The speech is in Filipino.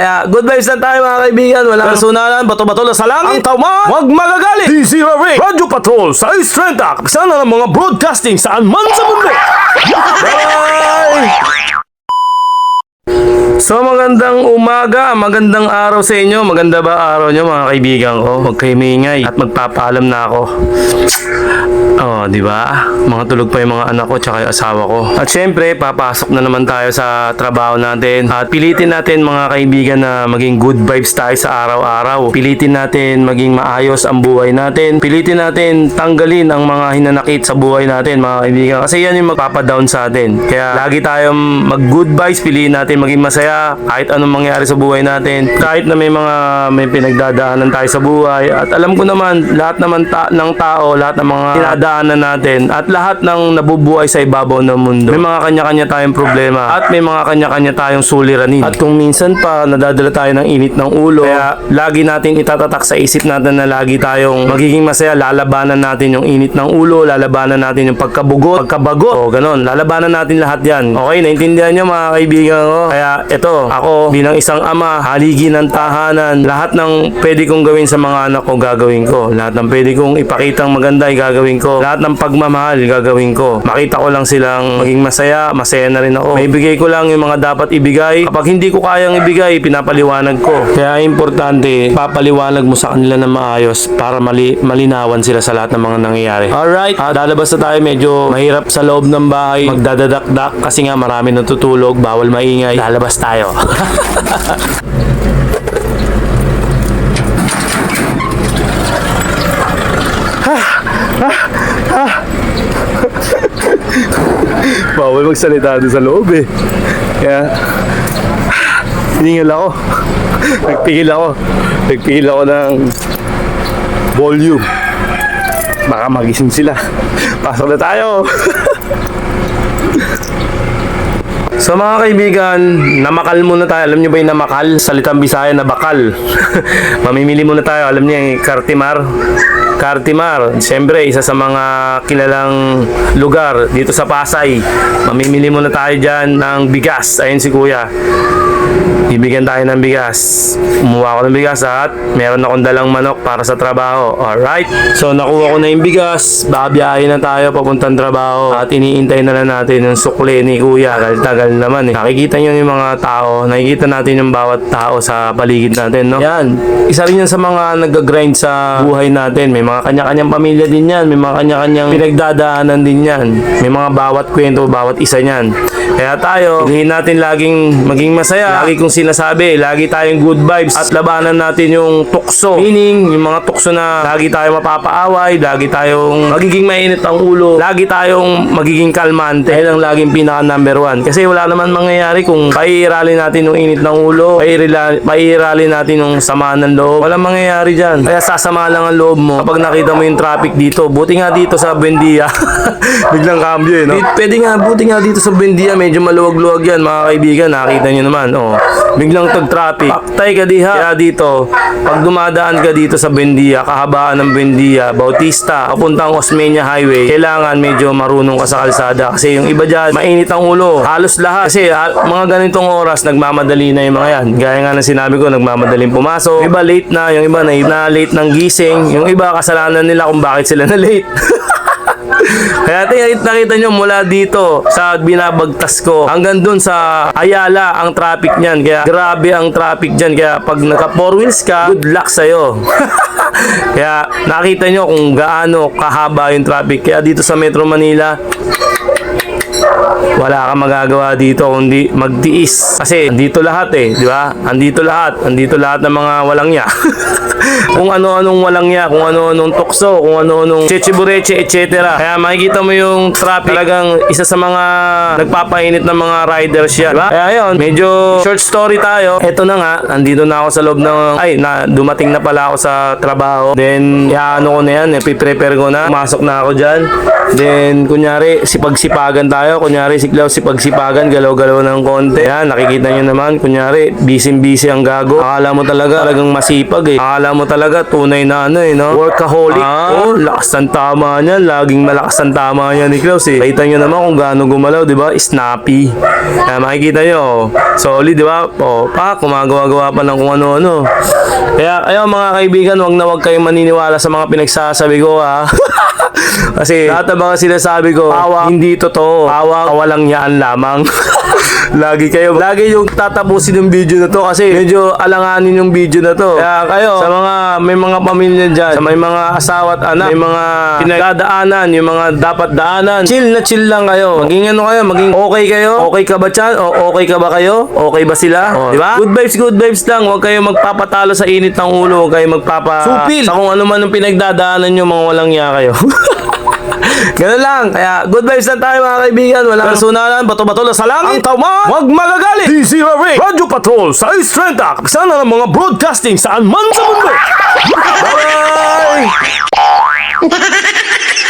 Kaya good vibes lang tayo mga kaibigan. Walang personalan, bato-bato lang sa langit. Ang tauman, huwag magagalit. DC Ray, Radyo Patrol, sa 630. Kasana ng mga broadcasting saan man sa mundo. Bye! So magandang umaga, magandang araw sa inyo. Maganda ba araw nyo mga kaibigan ko? Huwag kayo maingay at magpapaalam na ako. Oh, di ba? Mga tulog pa yung mga anak ko tsaka yung asawa ko. At syempre, papasok na naman tayo sa trabaho natin. At pilitin natin mga kaibigan na maging good vibes tayo sa araw-araw. Pilitin natin maging maayos ang buhay natin. Pilitin natin tanggalin ang mga hinanakit sa buhay natin mga kaibigan. Kasi yan yung magpapadown sa atin. Kaya lagi tayong mag good vibes. Piliin natin maging masaya kahit anong mangyari sa buhay natin. Kahit na may pinagdadaanan tayo sa buhay. At alam ko naman, lahat naman ng tao, lahat ng mga dinadaanan natin at lahat ng nabubuhay sa ibabaw ng mundo, may mga kanya-kanya tayong problema at may mga kanya-kanya tayong suliranin. At kung minsan pa nadadala tayo ng init ng ulo, kaya lagi natin itatatak sa isip natin na lagi tayong magiging masaya. Lalabanan natin yung init ng ulo, lalabanan natin yung pagkabagot, o ganon. Lalabanan natin lahat yan. Okay, naintindihan nyo mga kaibigan ko? Kaya ito, ako bilang isang ama, haligi ng tahanan, lahat ng pwede kong gawin sa mga anak ko, gagawin ko. Lahat ng pwede kong ipakitang maganda, gagawin ko. Lahat ng pagmamahal, gagawin ko. Makita ko lang silang maging masaya, masaya na rin ako. Maibigay ko lang yung mga dapat ibigay. Kapag hindi ko kayang ibigay, pinapaliwanag ko. Kaya importante, papaliwanag mo sa kanila na maayos para malinawan sila sa lahat ng mga nangyayari. Alright, lalabas na tayo. Medyo mahirap sa loob ng bahay. Magdadadakdak kasi nga marami natutulog. Bawal maingay. Lalabas tayo. Bawal magsalita doon sa loob eh. Kaya hiningal ako. Nagpigil ako ng volume. Baka magising sila. Pasok na tayo. So mga kaibigan, namakal muna tayo. Alam nyo ba yung namakal? Salitang Bisaya na bakal. Mamimili muna tayo. Alam niyo yung Cartimar, siyempre isa sa mga kilalang lugar dito sa Pasay. Mamimili muna tayo dyan ng bigas. Ayun si kuya, bibigyan tayo ng bigas. Kumuha ko ng bigas at meron akong dalang manok para sa trabaho. Alright, so nakuha ko na yung bigas. Babiyahin na tayo papuntang trabaho at iniintay na lang natin yung sukli ni kuya. Tagal naman eh. Nakikita nyo yung mga tao, nakikita natin yung bawat tao sa paligid natin, no? Yan, isa rin yan sa mga nag-grind sa buhay natin. May mga kanya-kanyang pamilya din yan. May mga kanya-kanyang pinagdadaanan din yan. May mga bawat kwento, bawat isa niyan. Kaya tayo, hindi natin laging maging masaya. Lagi kong sinasabi, lagi tayong good vibes at labanan natin yung tukso. Meaning, yung mga tukso na lagi tayong mapapaaway, lagi tayong magiging mainit ang ulo, lagi tayong magiging kalmante. Dahil ang laging pinaka number one. Kasi wala naman mangyayari kung paiirali natin yung init ng ulo, paiirali natin yung sama ng loob. Walang mangyayari dyan. Kaya sasama lang ang loob mo kapag nakita mo yung traffic dito. Buti nga dito sa Buendia. Biglang cambio eh, no? Buti nga dito sa Buendia, medyo maluwag-luwag yan mga kaibigan. Nakita nyo naman, oh. Biglang tag-traffic. Paktay ka diha. Kaya dito, pag dumadaan ka dito sa Buendia, kahabaan ng Buendia, Bautista, papuntang Osmeña Highway, kailangan medyo marunong ka sa kalsada. Kasi yung iba dyan, mainit ang ulo. Halos lahat. Kasi mga ganitong oras, nagmamadali na yung mga yan. Gaya nga ng sinabi ko, nagmamadaling pumasok. Yung iba late na, yung iba na late ng gising. Yung iba kasalanan nila kung bakit sila na late. Kaya nakita nyo mula dito sa binabagtas ko hanggang dun sa Ayala ang traffic niyan. Kaya grabe ang traffic dyan. Kaya pag naka 4 wheels ka, good luck sa'yo. Kaya nakita nyo kung gaano kahaba yung traffic. Kaya dito sa Metro Manila, wala kang magagawa dito kundi magtiis. Kasi andito lahat eh, di ba? Andito lahat ng mga walangya. Kung ano-anong walangya, kung ano-anong tukso, kung ano-anong chechibureche, etc. Kaya makikita mo yung traffic, talagang isa sa mga nagpapainit ng mga riders yan, diba? Kaya yun, medyo short story tayo. Eto na nga, andito na ako sa loob ng, dumating na pala ako sa trabaho. Then, ko na yan, ipiprepare ko na, pumasok na ako dyan. Then, kunyari, sipag-sipagan tayo, kunyari, sipag-sipagan, galaw-galaw ng konti. Yan, nakikita nyo naman, kunyari, busy-busy ang gago. Akala mo talagang masipag eh. Akala mo mo talaga, tunay na ano eh, no? Workaholic. Oh, lakas ng tama niya. Laging malakas ang tama niya ni Klaus eh. Kita nyo naman kung gaano gumalaw, di ba? Snappy. Kaya makikita nyo, solid, di ba? Oh, gumagawa-gawa pa ng kung ano-ano. Kaya, ayaw mga kaibigan, wag kayong maniniwala sa mga pinagsasabi ko, ha? Kasi lahat ng mga sinasabi ko, hindi totoo. Walang yaan lamang. Lagi yung tatapusin yung video na to kasi medyo alanganin yung video na to. Kaya kayo, sa mga may mga pamilya dyan, sa may mga asawa at anak, may mga pinagdadaanan, yung mga dapat daanan, chill lang kayo. Maging ano kayo, maging okay kayo. Okay ka ba dyan? O okay ka ba kayo? Okay ba sila? Di ba? Good vibes lang. Huwag kayo magpapatalo sa init ng ulo. Huwag kayo supil sa kung ano man yung pinagdadaanan nyo, mga walang iya kayo. Ganun lang. Kaya good vibes lang tayo mga kaibigan. Walang personalan, bato-bato na sa langit. Ang tauman, huwag magagalit. DZRA Radio Patrol sa 630. Kapisana ng mga broadcasting saan man sa mundo. Bye!